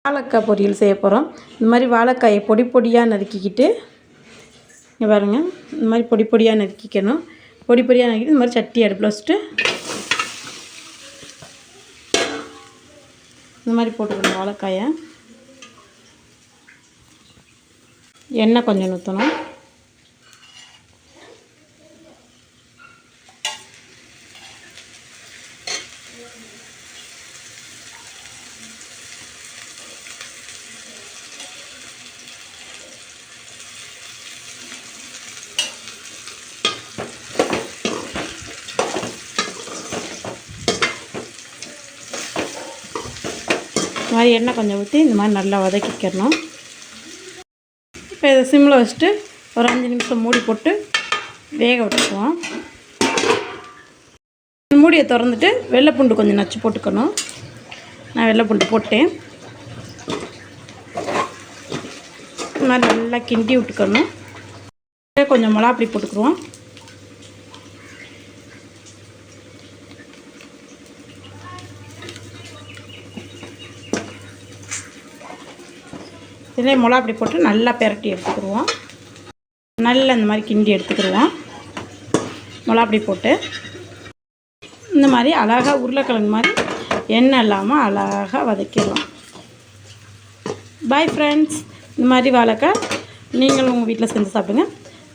வாழைக்காய் பொரியல் செய்ய போகிறோம். இந்த மாதிரி வாழைக்காயை பொடி பொடியாக நறுக்கிக்கிட்டு இங்கே பாருங்கள், இந்த மாதிரி பொடி பொடியாக நறுக்கிக்கணும். பொடி பொடியாக நறுக்கிட்டு இந்த மாதிரி சட்டி அடுப்பில் வச்சுட்டு இந்த மாதிரி போட்டுக்கணும். வாழைக்காயை எண்ணெய் கொஞ்சம் ஊற்றணும். இந்த மாதிரி எண்ணெய் கொஞ்சம் ஊற்றி இந்த மாதிரி நல்லா வதக்கிக்கணும். இப்போ இதை சிம்மில் வச்சுட்டு ஒரு 5 நிமிஷம் மூடி போட்டு வேக விட்டுக்குவோம். மூடியை திறந்துட்டு வெள்ளைப்பூண்டு கொஞ்சம் நச்சு போட்டுக்கணும். நான் வெள்ளைப்பூண்டு போட்டேன். இந்த மாதிரி நல்லா கிண்டி விட்டுக்கணும். கொஞ்சம் மிளகாப்பொடி போட்டுக்குருவோம். இதிலே மிளகாப்பொடி போட்டு நல்லா பெரட்டி எடுத்துக்கிடுவோம். நல்லா இந்த மாதிரி கிண்டி எடுத்துக்கிடுவோம். மிளகாப்பொடி போட்டு இந்த மாதிரி அழகாக உருளைக்கிழங்கு மாதிரி எண்ணெய் இல்லாமல் அழகாக வதக்கிடுவோம். Bye friends. இந்த மாதிரி வாழைக்காய் நீங்களும் உங்கள் வீட்டில் செஞ்சு சாப்பிடுங்க.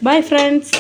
Bye friends.